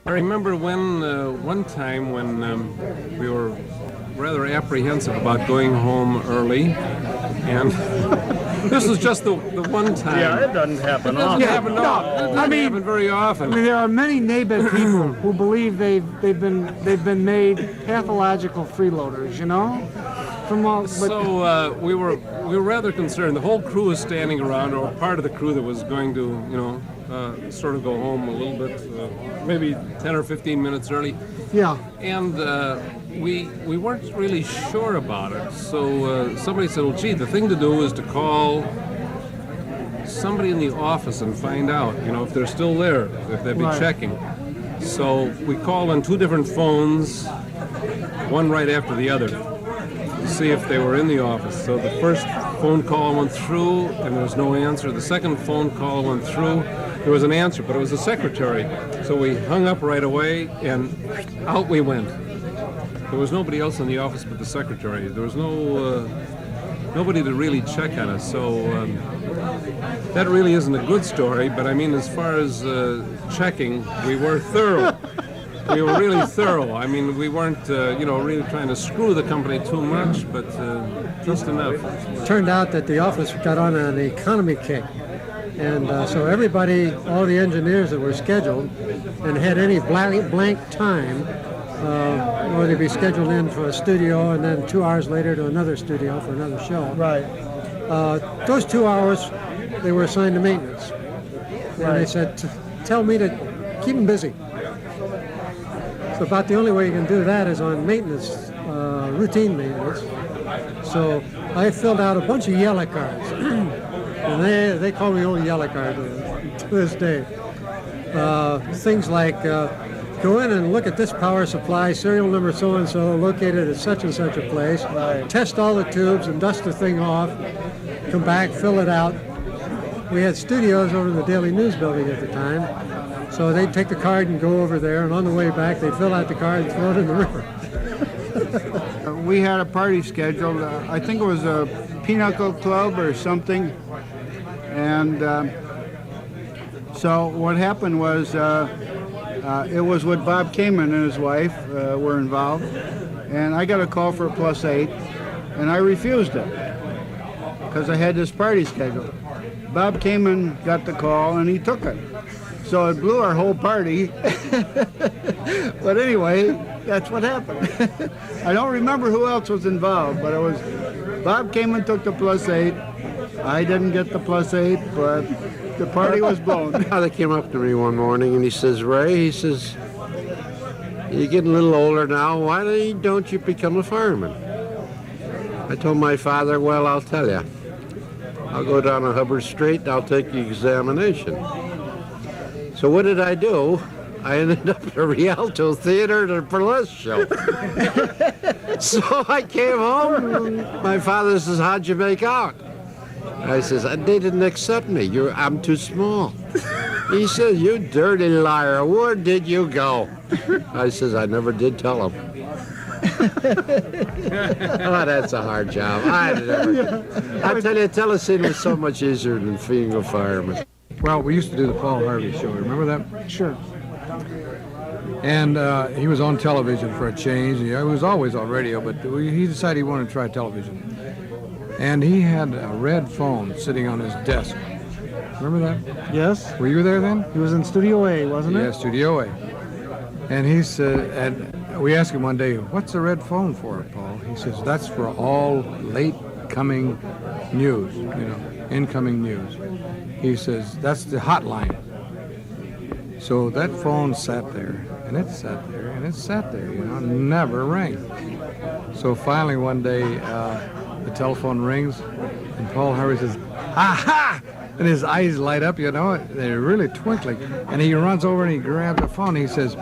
I remember one time when we were rather apprehensive about going home early, and this was just the one time. Yeah, it doesn't happen It doesn't often. happen, no. It doesn't happen very often. I mean, there are many NABET people who believe they've been made pathological freeloaders, you know. So we were rather concerned. The whole crew was standing around, or part of the crew that was going to, sort of go home a little bit, maybe 10 or 15 minutes early. Yeah. And we weren't really sure about it. So somebody said, well, gee, the thing to do is to call somebody in the office and find out, if they're still there, if they'd be checking. So we called on two different phones, one right after the other, to see if they were in the office. So the first phone call went through, and there was no answer. The second phone call went through. There was an answer, but it was the secretary. So we hung up right away, and out we went. There was nobody else in the office but the secretary. There was nobody to really check on us. So that really isn't a good story, but I mean, as far as checking, we were thorough. We were really thorough. I mean, we weren't, really trying to screw the company too much, but just enough. It turned out that the office got on an economy kick. And so everybody, all the engineers that were scheduled and had any blank time, or they'd be scheduled in for a studio and then 2 hours later to another studio for another show. Right. Those 2 hours, they were assigned to maintenance. And they said, tell me to keep them busy. So about the only way you can do that is on maintenance, routine maintenance. So I filled out a bunch of yellow cards. And they call me old yellow card to this day. Things like go in and look at this power supply, serial number so-and-so, located at such and such a place, test all the tubes and dust the thing off, come back, fill it out. We had studios over in the Daily News building at the time, so they'd take the card and go over there, and on the way back they'd fill out the card and throw it in the river. We had a party scheduled, I think it was a Pinochle Club or something, and so what happened was it was with Bob Kamen and his wife were involved, and I got a call for a +8, and I refused it because I had this party scheduled. Bob Kamen got the call and he took it, so it blew our whole party. But anyway, that's what happened. I don't remember who else was involved, but it was Bob Kamen took the +8. I didn't get the +8, but the party was blown. They came up to me one morning and he says, Ray, he says, you're getting a little older now, why don't you become a fireman? I told my father, well, I'll tell you. I'll go down to Hubbard Street and I'll take the examination. So what did I do? I ended up at a Rialto theater at a burlesque show. So I came home and my father says, how'd you make out? I says, they didn't accept me. I'm too small. He says, you dirty liar, where did you go? I says, I never did tell him. Oh, that's a hard job. I tell you, Telescene was so much easier than being a fireman. Well, we used to do the Paul Harvey show. Remember that? Sure. And he was on television for a change. He was always on radio, but he decided he wanted to try television. And he had a red phone sitting on his desk. Remember that? Yes. Were you there then? He was in Studio A, wasn't it? Yeah, Studio A. And he said, and we asked him one day, what's the red phone for, Paul? He says, that's for all late coming news, incoming news. He says, that's the hotline. So that phone sat there, and it sat there, and it sat there, never rang. So finally one day, the telephone rings, and Paul Harvey says, aha! And his eyes light up, they're really twinkling. And he runs over and he grabs the phone, and he says,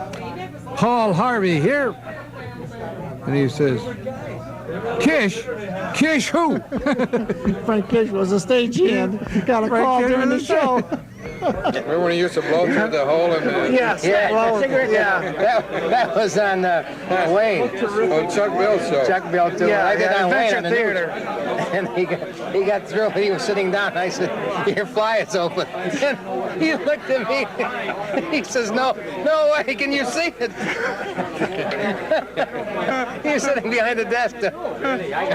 Paul Harvey here. And he says, Kish? Kish who? Frank Kish was a stagehand. Got a call during the show. Remember when he used to blow through the hole in the... Yes. That was on Wayne. Oh, Chuck Bill's show. Chuck Bill, too. Yeah, I did on Wayne. Adventure Theater. And he got through, and he was sitting down. I said, "Your fly is open." And he looked at me. He says, "No way, can you see it?" He was sitting behind the desk. I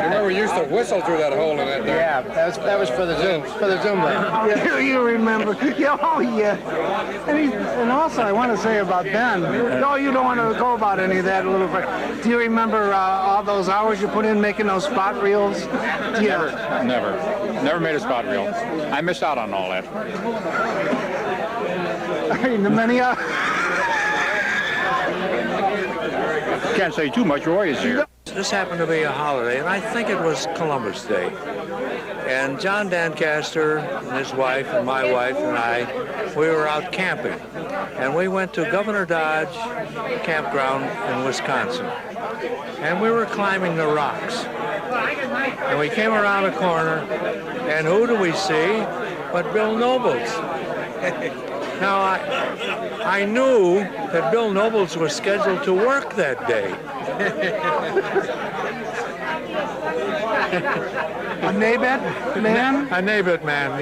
remember we used to whistle through that hole in that thing. Yeah, that was for the Zoom line. You remember? Yeah, oh, yeah. And also, I want to say about Ben. No, you don't want to go about any of that a little bit. Do you remember all those hours you put in making those spot reels? Yeah. Never made a spot reel. I missed out on all that. Many Can't say too much. Roy is here. This happened to be a holiday, and I think it was Columbus Day. And John Dancaster and his wife and my wife and I, we were out camping. And we went to Governor Dodge Campground in Wisconsin. And we were climbing the rocks. And we came around a corner, and who do we see but Bill Nobles? Now, I knew that Bill Nobles was scheduled to work that day. A NABET man? A NABET man.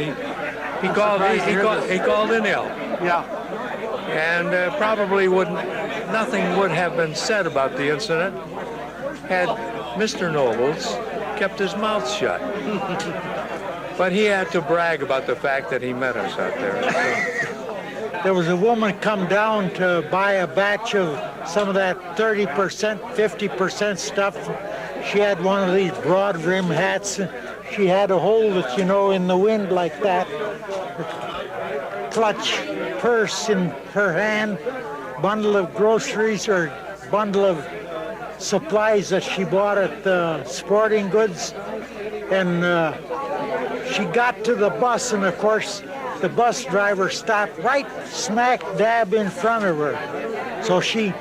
He called in ill. Yeah. And probably nothing would have been said about the incident had Mr. Nobles kept his mouth shut. But he had to brag about the fact that he met us out there. There was a woman come down to buy a batch of some of that 30%, 50% stuff. She had one of these broad rim hats. She had to hold it, in the wind like that. Her clutch purse in her hand, bundle of groceries or bundle of supplies that she bought at the sporting goods. And she got to the bus, and of course, the bus driver stopped right smack dab in front of her. So she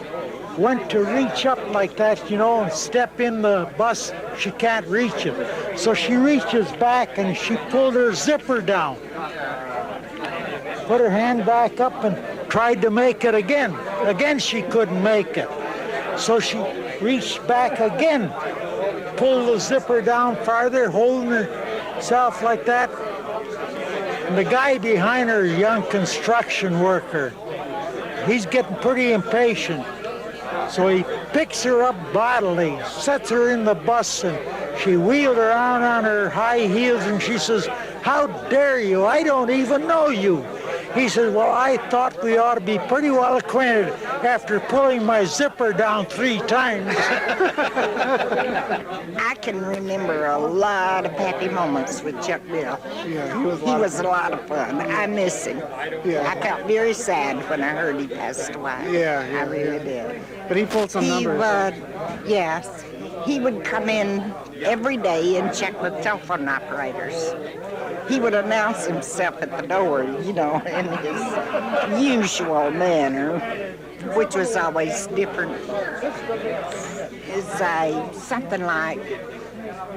went to reach up like that, and step in the bus. She can't reach it. So she reaches back and she pulled her zipper down. Put her hand back up and tried to make it again. Again, she couldn't make it. So she reached back again, pulled the zipper down farther, holding herself like that. And the guy behind her, a young construction worker, he's getting pretty impatient. So he picks her up bodily, sets her in the bus, and she wheeled around on her high heels, and she says, "How dare you? I don't even know you." He says, "Well, I thought we ought to be pretty well acquainted after pulling my zipper down 3 times. I can remember a lot of happy moments with Chuck Bill. Yeah, he was a lot of fun. I miss him. Yeah. I felt very sad when I heard he passed away. Yeah, I really did. But he pulled some numbers. Yes. He would come in every day and check with telephone operators. He would announce himself at the door, in his usual manner, which was always different. It's something like,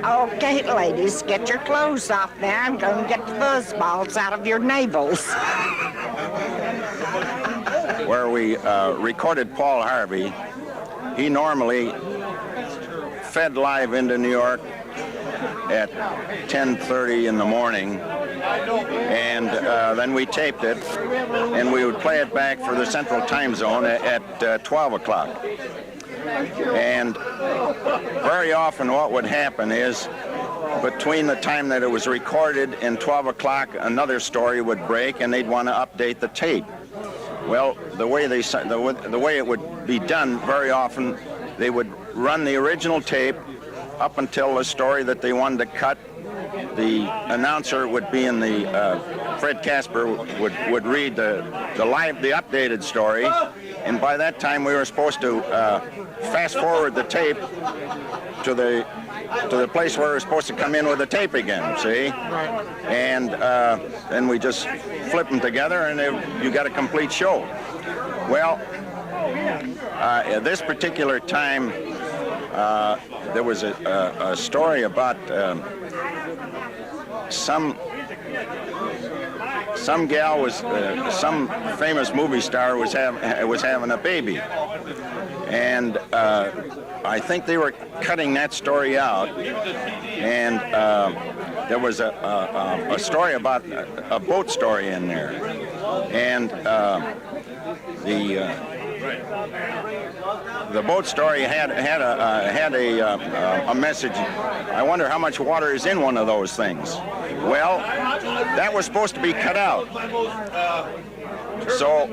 "Okay, ladies, get your clothes off now. I'm going to get the fuzzballs out of your navels." Where we recorded Paul Harvey, he normally fed live into New York at 10:30 in the morning, and then we taped it, and we would play it back for the Central Time Zone at 12 o'clock. And very often what would happen is, between the time that it was recorded and 12 o'clock, another story would break, and they'd want to update the tape. Well, the way it would be done, very often, they would run the original tape up until the story that they wanted to cut. The announcer would be in the Fred Casper would read the updated story, and by that time we were supposed to fast forward the tape to the place where we're supposed to come in with the tape again. See, and then we just flip them together, and you got a complete show. Well, at this particular time, there was a story about some gal was some famous movie star was having a baby, and I think they were cutting that story out, and there was a story about a boat story in there, and the boat story had a message. I wonder how much water is in one of those things. Well, that was supposed to be cut out. So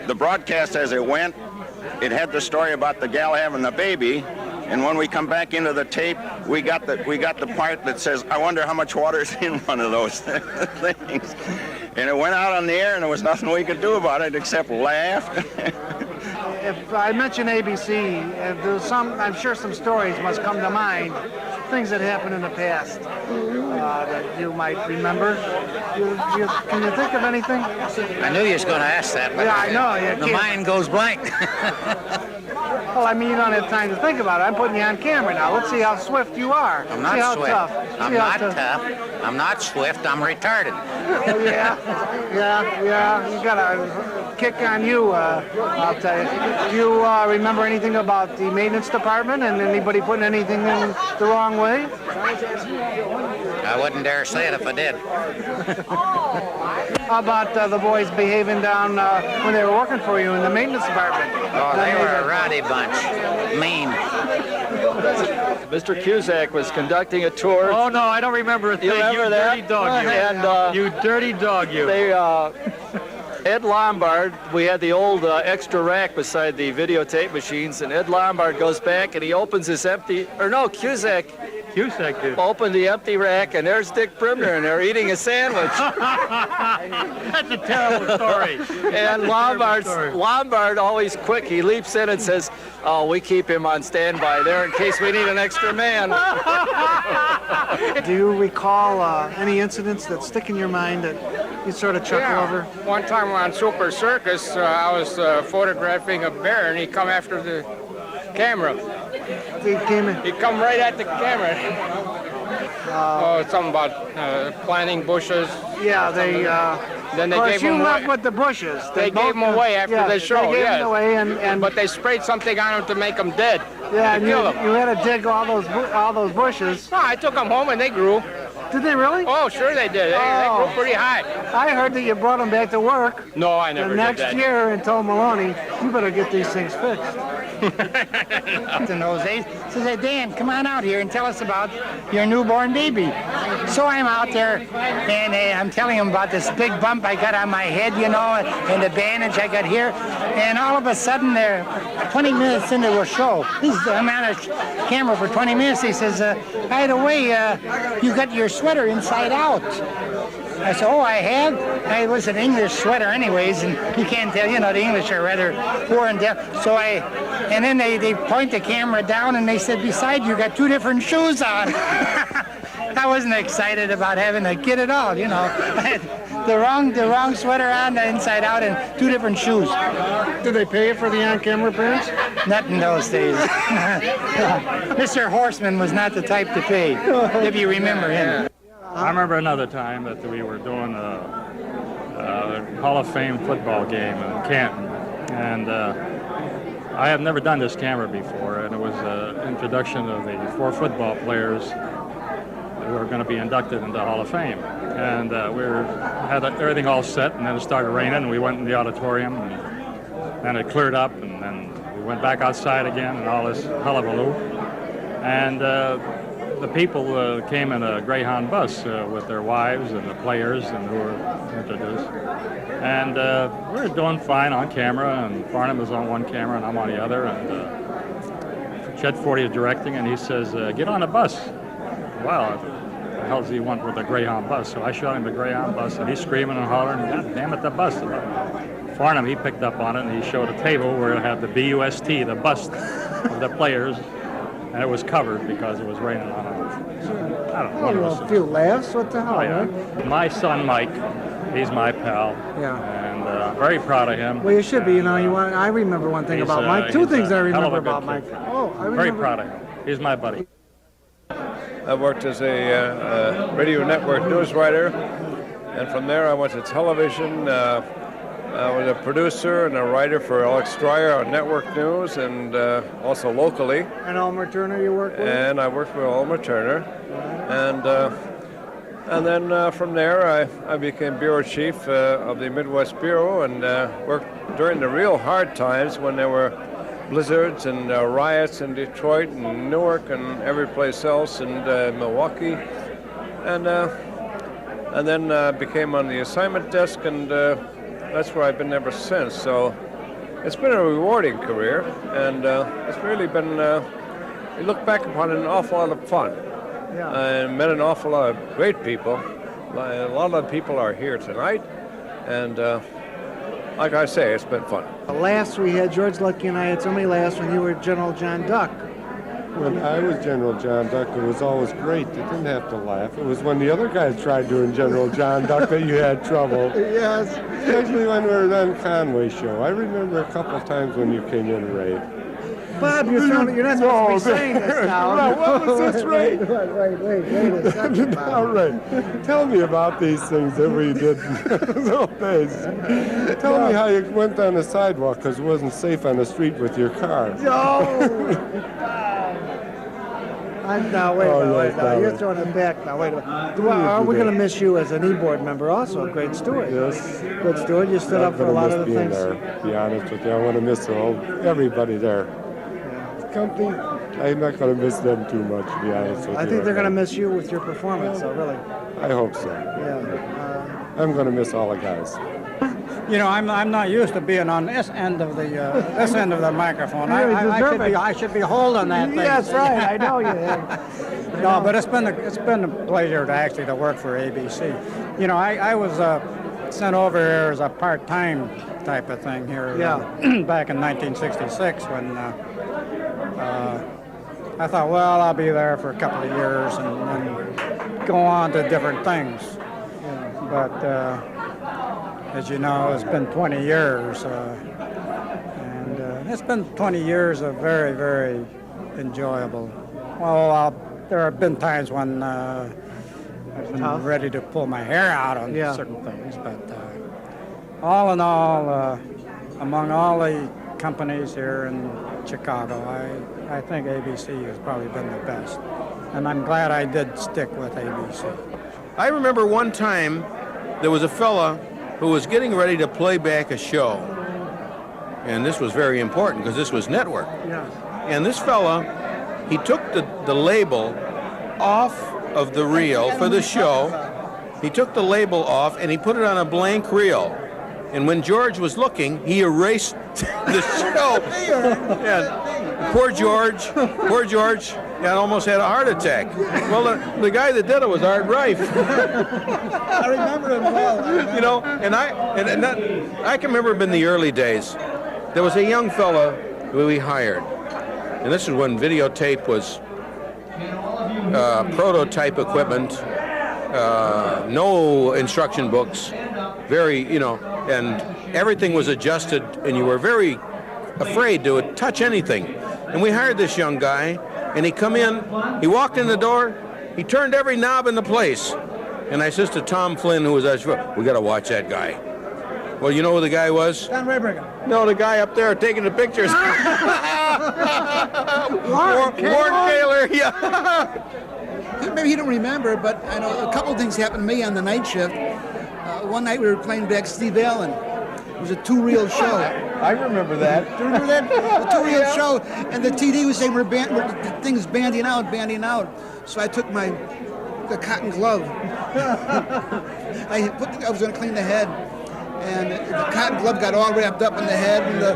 the broadcast as it went, it had the story about the gal having the baby, and when we come back into the tape, we got the part that says, I wonder how much water is in one of those things. And it went out on the air, and there was nothing we could do about it except laugh. If I mention ABC, I'm sure some stories must come to mind, things that happened in the past that you might remember. Can you think of anything? I knew you was going to ask that. But yeah, I know. The mind goes blank. Well, I mean, you don't have time to think about it. I'm putting you on camera now. Let's see how swift you are. I'm not swift. I'm not tough. I'm not swift. I'm retarded. Yeah. You got a kick on you, I'll tell you. Do you remember anything about the maintenance department and anybody putting anything in the wrong way? I wouldn't dare say it if I did. How about the boys behaving down when they were working for you in the maintenance department? Oh, they were a rowdy bunch. Mean. Mr. Cusack was conducting a tour. Oh, no, I don't remember a thing. You remember that? Dirty dog, you. And, you dirty dog, you. They, Ed Lombard, we had the old extra rack beside the videotape machines, and Ed Lombard goes back and he opens his Cusack did. Opened the empty rack, and there's Dick Brimner in there eating a sandwich. That's a terrible story. And Lombard, always quick, he leaps in and says, oh, we keep him on standby there in case we need an extra man. Do you recall any incidents that stick in your mind that you sort of chuckle over? One time on Super Circus, I was photographing a bear, and he come after the camera. He come right at the camera. Something about planting bushes. Yeah, they. Then they gave you him left away. with the bushes. They gave him away after the show. They gave him away, but they sprayed something on him to make him dead. Yeah, and you kill him. had to dig all those bushes. No, I took them home and they grew. Did they really? Oh, sure they did. They grew pretty high. I heard that you brought them back to work. No, I never the did next that. year and told Maloney, you better get these things fixed. In those days, so I said, Dan, come on out here and tell us about your newborn baby. So I'm out there, and I'm telling him about this big bump I got on my head, you know, and the bandage I got here. And all of a sudden, they're 20 minutes into a show. I'm on a camera for 20 minutes. He says, by the way, you got your sweater inside out. I said, oh, I have? It was an English sweater anyways, and you can't tell, you know, the English are rather poor and deaf. So and then they point the camera down and they said, besides, you got two different shoes on. I wasn't excited about having a kid at all, you know. I had the wrong sweater on, the inside out, and two different shoes. Did they pay you for the on-camera appearance? Not in those days. Mr. Horseman was not the type to pay, if you remember him. I remember another time that we were doing a Hall of Fame football game in Canton, and I have never done this camera before, and it was an introduction of the 4 football players who are going to be inducted into the Hall of Fame. And we had everything all set, and then it started raining, and we went in the auditorium, and then it cleared up, and then we went back outside again, and all this hullabaloo. And the people came in a Greyhound bus with their wives and the players and who were introduced. And we were doing fine on camera, and Farnham was on one camera and I'm on the other. And Chet Forty is directing, and he says, get on the bus. Wow, what the hell does he want with a Greyhound bus? So I showed him the Greyhound bus, and he's screaming and hollering, God damn it, the bus. Farnham, he picked up on it, and he showed a table where it had the BUST, the bust of the players. And it was covered because it was raining on it. I don't know. A few laughs. What the hell, man? My son, Mike, he's my pal. Yeah. And very proud of him. Well, you should be. You know, I remember one thing about Mike. Two things I remember about Mike. Oh, I remember. Very proud of him. He's my buddy. I worked as a radio network news writer, and from there I went to television. I was a producer and a writer for Alex Stryer on Network News and also locally. And Elmer Turner you worked with? And I worked with Elmer Turner. And then from there, I became bureau chief of the Midwest Bureau and worked during the real hard times when there were blizzards and riots in Detroit and Newark and every place else, and Milwaukee. And then became on the assignment desk, and that's where I've been ever since. So it's been a rewarding career, and it's really been, you look back upon it, an awful lot of fun. Yeah. I met an awful lot of great people. A lot of people are here tonight, and like I say, it's been fun. Last we had, George Lutke and I had so many laughs when you were General John Duck. When I was General John Duck, it was always great. You didn't have to laugh. It was when the other guys tried doing General John Duck that you had trouble. Yes. Especially when we were on Conway's show. I remember a couple of times when you came in, Ray. Bob, you're not supposed to be saying this now. No, what was this, Ray? Wait a second, Bob. All right. Tell me about these things that we did in those days. Tell me how you went down the sidewalk because it wasn't safe on the street with your car. No! Now, wait a minute. You're throwing it back now. Wait a minute. We're going to miss you as an e-board member also. Great steward. Yes. Good steward. You stood up for a lot of the things. There, to be honest with you. I want to miss everybody there. The company, I'm not going to miss them too much, to be honest with you. I think they're going to miss you with your performance, so really. I hope so. Yeah. I'm going to miss all the guys. You know, I'm not used to being on this end of the microphone. I should be holding that thing. That's right. I know you. No, but it's been a pleasure to work for ABC. You know, I was sent over here as a part-time type of thing here. Back in 1966 when I thought, well, I'll be there for a couple of years and then go on to different things. But as you know, it's been 20 years, and it's been 20 years of very, very enjoyable. Well, there have been times when I've been ready to pull my hair out on certain things, but all in all, among all the companies here in Chicago, I think ABC has probably been the best, and I'm glad I did stick with ABC. I remember one time there was a fella who was getting ready to play back a show. And this was very important because this was network. Yeah. And this fella, he took the label off of the reel for the show. He took the label off and he put it on a blank reel. And when George was looking, he erased the show. And poor George, almost had a heart attack. Well, the guy that did it was Art Rife. I remember him well. You know, and I can remember in the early days, there was a young fella who we hired. And this is when videotape was prototype equipment, no instruction books, and everything was adjusted, and you were very afraid to touch anything. And we hired this young guy, and he come in, he walked in the door, he turned every knob into place. And I says to Tom Flynn, who was our chauffeur, we got to watch that guy. Well, you know who the guy was? Don Raybringer. No, the guy up there taking the pictures. Warren Kaler, yeah. Maybe he don't remember, but I know a couple of things happened to me on the night shift. One night we were playing back Steve Allen. It was a two-reel show. I remember that. Do you remember that? The two-reel show, and the TD was saying the thing is banding out. So I took the cotton glove. I was going to clean the head, and the cotton glove got all wrapped up in the head, and the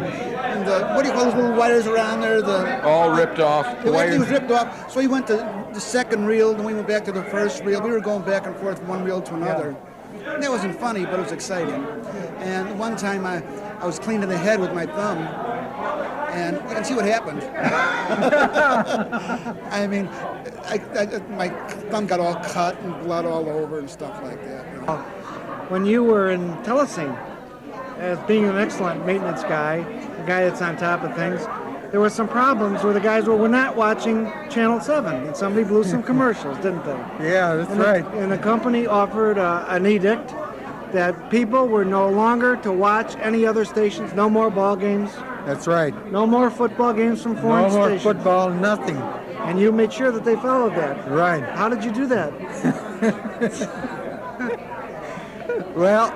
what do you call those little wires around there? All ripped off. Everything was ripped off. So we went to the second reel, then we went back to the first reel. We were going back and forth from one reel to another. And that wasn't funny, but it was exciting. And one time I was cleaning the head with my thumb, and you can see what happened. I mean, my thumb got all cut and blood all over and stuff like that. You know? When you were in Telesing, as being an excellent maintenance guy, a guy that's on top of things, there were some problems where the guys were not watching Channel 7, and somebody blew some commercials, didn't they? Yeah, that's right. And the company offered an edict that people were no longer to watch any other stations, no more ball games, That's right. no more football games from foreign No more stations. football, nothing. And you made sure that they followed that. Right. How did you do that? Well,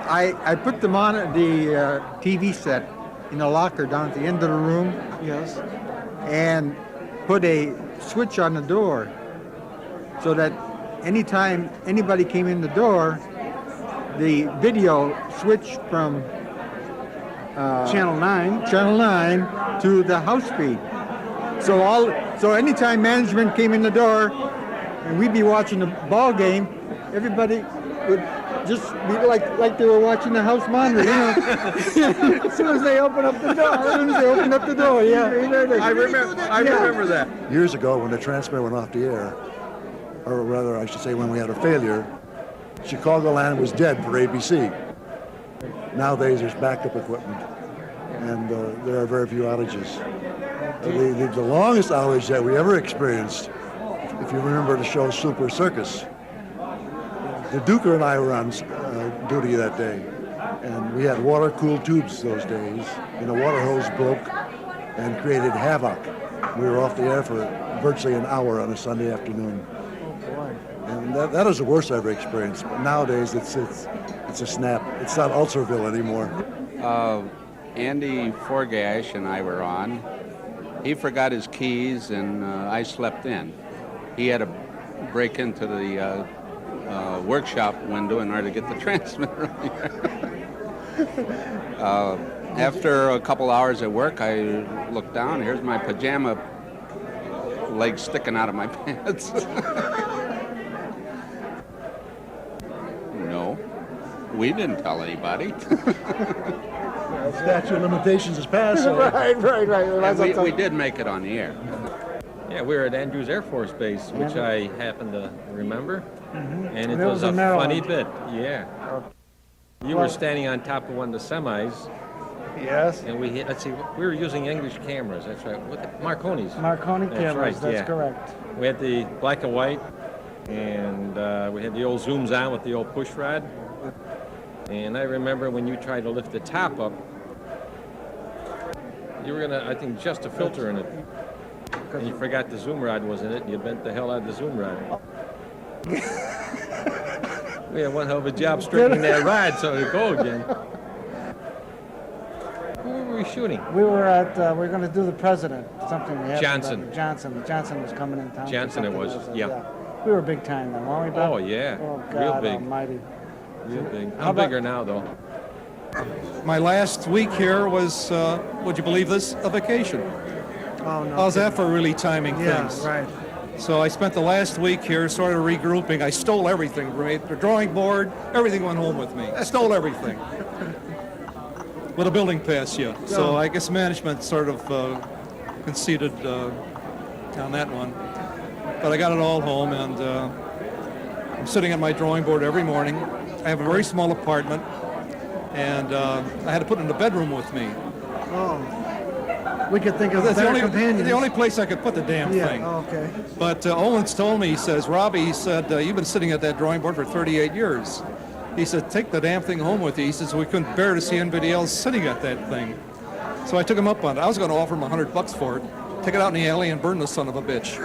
I put them on the TV set in a locker down at the end of the room. Yes. And put a switch on the door so that anytime anybody came in the door, the video switched from Channel 9 to the house feed. So anytime management came in the door and we'd be watching the ball game, everybody would just be like they were watching the house monitor, you know. As soon as they open up the door. Yeah. I remember that. Years ago, when the transmitter went off the air, or rather, I should say, when we had a failure, Chicagoland was dead for ABC. Nowadays, there's backup equipment, and there are very few outages. The longest outage that we ever experienced, if you remember the show Super Circus, the Duker and I were on duty that day, and we had water-cooled tubes those days, and the water hose broke and created havoc. We were off the air for virtually an hour on a Sunday afternoon. Oh boy. And that was the worst I ever experienced. But nowadays, it's a snap. It's not Ulcerville anymore. Andy Forgash and I were on. He forgot his keys, and I slept in. He had to break into the workshop window in order to get the transmitter on here. After a couple hours at work, I looked down. Here's my pajama legs sticking out of my pants. No, we didn't tell anybody. Statute of limitations is passed. So. Right. And we did make it on the air. Yeah, we were at Andrews Air Force Base, which I happen to remember. Mm-hmm. And it was a funny bit, yeah. You were standing on top of one of the semis. Yes. And we were using English cameras, that's right. Marconi's. Marconi cameras, right, that's yeah. correct. We had the black and white, and we had the old zooms on with the old push rod. And I remember when you tried to lift the top up, you were gonna, I think, just a filter in it. And you forgot the zoom rod was in it, and you bent the hell out of the zoom rod. We had one hell of a job straightening that rod so it'd go again. Who were we shooting? We were going to do the president, something we had. Johnson. Johnson was coming in town. Johnson it was, yeah. We were big time then, weren't we, Bob? Oh, yeah. Oh, God real big. almighty. Real big. I'm bigger now, though. My last week here was, would you believe this, a vacation. Oh, no. How's that for really timing things? Yeah, right. So I spent the last week here sort of regrouping. I stole everything, right? The drawing board, everything went home with me. I stole everything. With a building pass, yeah. So I guess management sort of conceded on that one. But I got it all home, and I'm sitting at my drawing board every morning. I have a very small apartment, and I had to put it in the bedroom with me. Oh. We could think of That's better companions. the only place I could put the damn thing. Oh, okay. But Owens told me, he says, Robbie, he said, you've been sitting at that drawing board for 38 years. He said, take the damn thing home with you. He says, we couldn't bear to see anybody else sitting at that thing. So I took him up on it. I was going to offer him $100 for it. Take it out in the alley and burn the son of a bitch.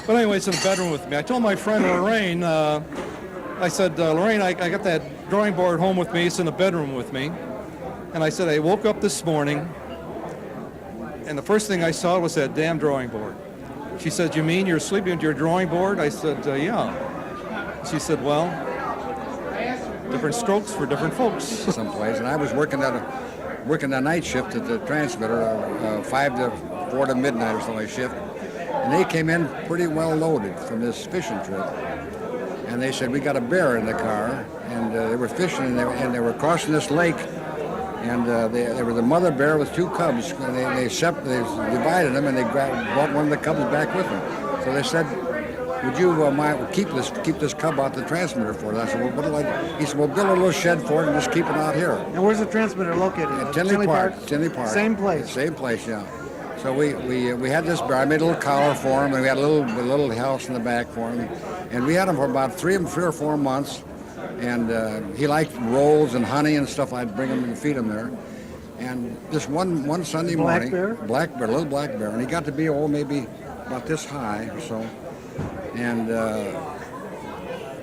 But anyway, it's in the bedroom with me. I told my friend Lorraine, I said, Lorraine, I got that drawing board home with me. It's in the bedroom with me. And I said, I woke up this morning, and the first thing I saw was that damn drawing board. She said, you mean you're sleeping with your drawing board? I said, yeah. She said, well, different strokes for different folks. Someplace, and I was working a night shift at the transmitter, 5 to 4 to midnight or something shift, and they came in pretty well loaded from this fishing trip, and they said, we got a bear in the car, and they were fishing, and they were crossing this lake, and there was a mother bear with 2 cubs, and they divided them, and they brought one of the cubs back with them. So they said, would you keep this cub out the transmitter for us? I said, well, what do I do? He said, well, build a little shed for it and just keep it out here. And where's the transmitter located? At Tinley Park. Tinley Park. Same place? Same place, yeah. So we had this bear. I made a little collar for him, and we had a little house in the back for him. And we had him for about 3 or 4 months. And he liked rolls and honey and stuff. I'd bring him and feed him there. And this one Sunday morning, black bear, little black bear, and he got to be maybe about this high or so. And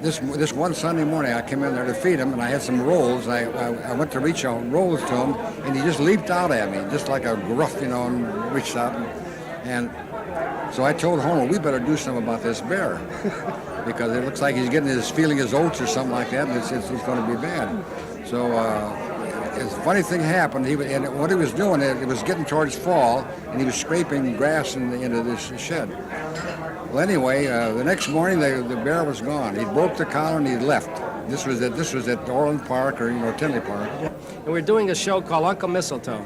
this one Sunday morning, I came in there to feed him, and I had some rolls. I went to reach out rolls to him, and he just leaped out at me, just like a gruff, and reached out. And so I told Homer, we better do something about this bear, because it looks like he's feeling his oats or something like that, and it's going to be bad. So a funny thing happened. And what he was doing, it was getting towards fall, and he was scraping grass into this shed. Well, anyway, the next morning the bear was gone. He broke the collar and he left. This was at Orland Park or Tinley Park. And we were doing a show called Uncle Mistletoe.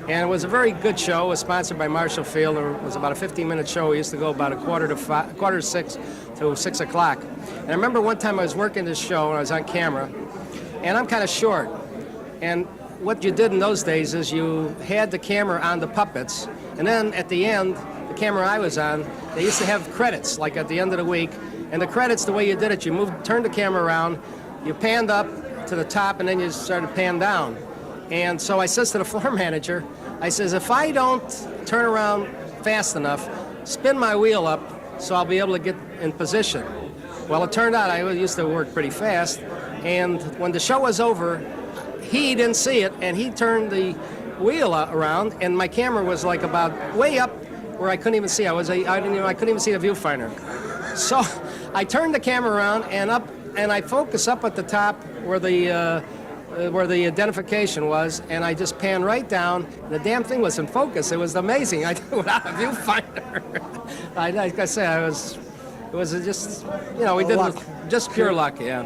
And it was a very good show. It was sponsored by Marshall Field. It was about a 15-minute show. We used to go about quarter to 6 to 6 o'clock. And I remember one time I was working this show and I was on camera, and I'm kind of short. And what you did in those days is you had the camera on the puppets, and then at the end, the camera I was on, they used to have credits, like at the end of the week. And the credits, the way you did it, you turned the camera around, you panned up to the top, and then you started to pan down. And so I says to the floor manager, I says, if I don't turn around fast enough, spin my wheel up so I'll be able to get in position. Well, it turned out I used to work pretty fast, and when the show was over, he didn't see it, and he turned the wheel around, and my camera was like about way up where I couldn't even see. I couldn't even see the viewfinder. So I turned the camera around and up, and I focused up at the top where the identification was, and I just panned right down. The damn thing was in focus. It was amazing. I did it without a viewfinder. Like I say, it was just, we did it just pure luck, yeah.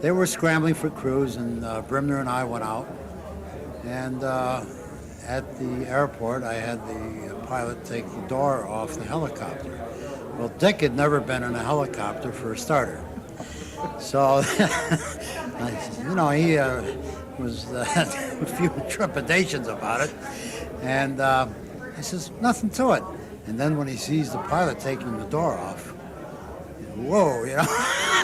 They were scrambling for crews, and Brimner and I went out. And at the airport, I had the pilot take the door off the helicopter. Well, Dick had never been in a helicopter for a starter. So, he was a few trepidations about it. And he says, nothing to it. And then when he sees the pilot taking the door off, whoa,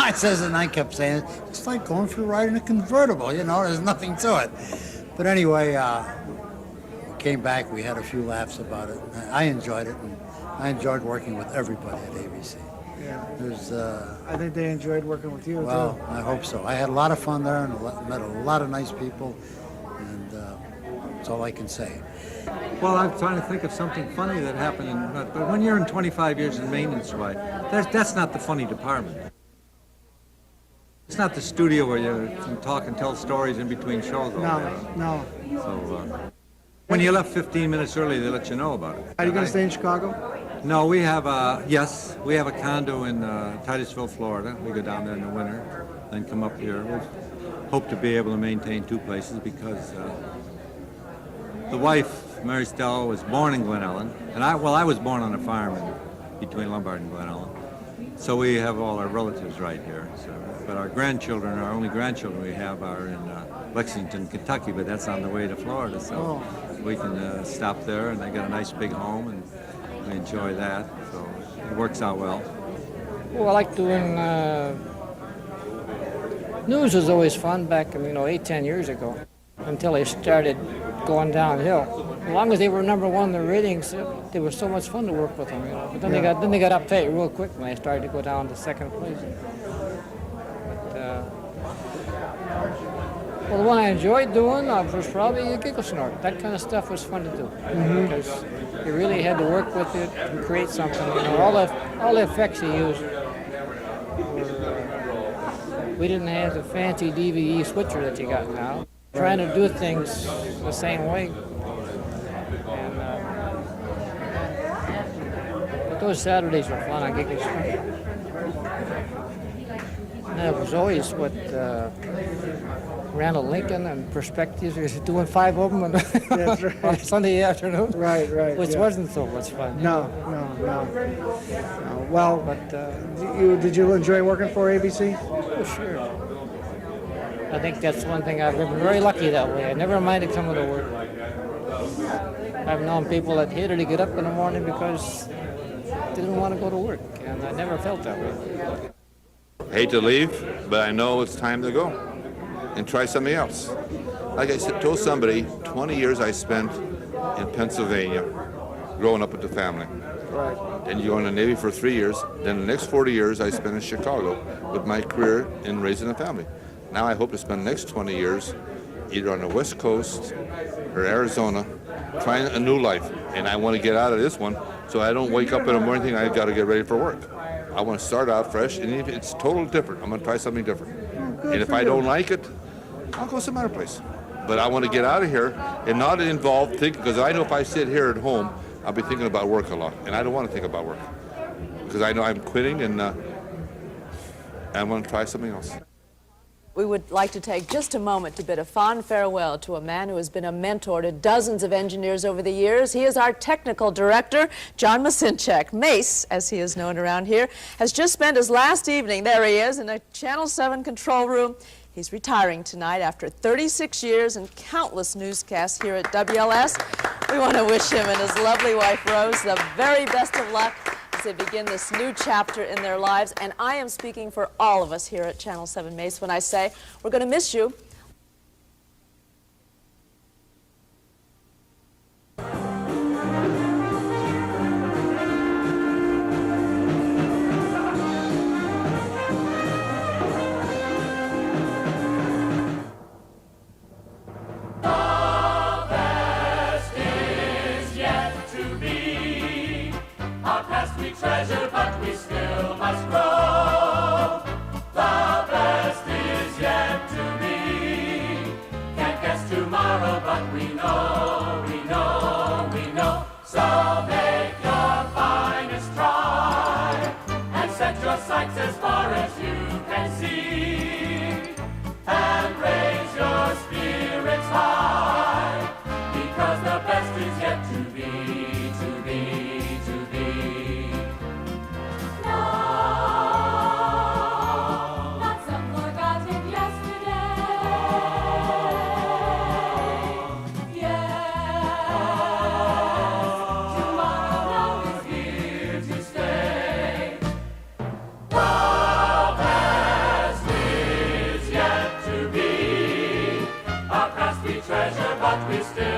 I says, and I kept saying, it's like going for a ride in a convertible, there's nothing to it. But anyway, we came back, we had a few laughs about it. I enjoyed it, and I enjoyed working with everybody at ABC. Yeah. I think they enjoyed working with you, well, too. I hope so. I had a lot of fun there and met a lot of nice people, and that's all I can say. Well, I'm trying to think of something funny that happened, but when you're in 25 years in maintenance, right, that's not the funny department. It's not the studio where you can talk and tell stories in between shows all day. No. So when you left 15 minutes early, they let you know about it. Are you going to stay in Chicago? No, we have we have a condo in Titusville, Florida. We go down there in the winter, then come up here. We hope to be able to maintain 2 places because the wife, Mary Stella, was born in Glen Ellen, and I was born on a farm between Lombard and Glen Ellen. So we have all our relatives right here. But our grandchildren, our only grandchildren we have are in Lexington, Kentucky, but that's on the way to Florida. So we can stop there, and they got a nice big home, and we enjoy that. So it works out well. Well, I like doing news was always fun back, 8-10 years ago, until they started going downhill. As long as they were number one in the ratings, they were so much fun to work with them, But then they got uptight real quick when they started to go down to second place. Well, the one I enjoyed doing was probably the Giggle Snort. That kind of stuff was fun to do because you really had to work with it and create something. All the effects you used we didn't have the fancy DVD switcher that you got now. Trying to do things the same way. And, but those Saturdays were fun on Giggle Snort. And it was always Randall Lincoln and Perspectives. We were doing 5 of them on Sunday afternoon. Right. Which wasn't so much fun. No. Well, but did you enjoy working for ABC? Oh, sure. I think that's one thing I've been very lucky that way. I never minded coming to work. I've known people that hated to get up in the morning because they didn't want to go to work, and I never felt that way. Hate to leave, but I know it's time to go and try something else. Like I told somebody, 20 years I spent in Pennsylvania, growing up with the family. Right. Then you go in the Navy for 3 years. Then the next 40 years I spent in Chicago with my career in raising a family. Now I hope to spend the next 20 years either on the West Coast or Arizona, trying a new life. And I want to get out of this one so I don't wake up in the morning thinking I've got to get ready for work. I want to start out fresh, and if it's totally different, I'm going to try something different. And if I don't like it, I'll go some other place. But I want to get out of here and not involve thinking, because I know if I sit here at home, I'll be thinking about work a lot, and I don't want to think about work because I know I'm quitting, and I want to try something else. We would like to take just a moment to bid a fond farewell to a man who has been a mentor to dozens of engineers over the years. He is our technical director, John Masinchek. Mace, as he is known around here, has just spent his last evening, there he is, in a Channel 7 control room. He's retiring tonight after 36 years and countless newscasts here at WLS. We want to wish him and his lovely wife, Rose, the very best of luck as they begin this new chapter in their lives. And I am speaking for all of us here at Channel 7 Mace when I say we're going to miss you. Treasure, but we still must grow. The best is yet to be. Can't guess tomorrow, but we know, we know, we know. So make your finest try and set your sights as far as you can see, and raise your spirits high, because the best is yet to be, to be. Treasure, but we still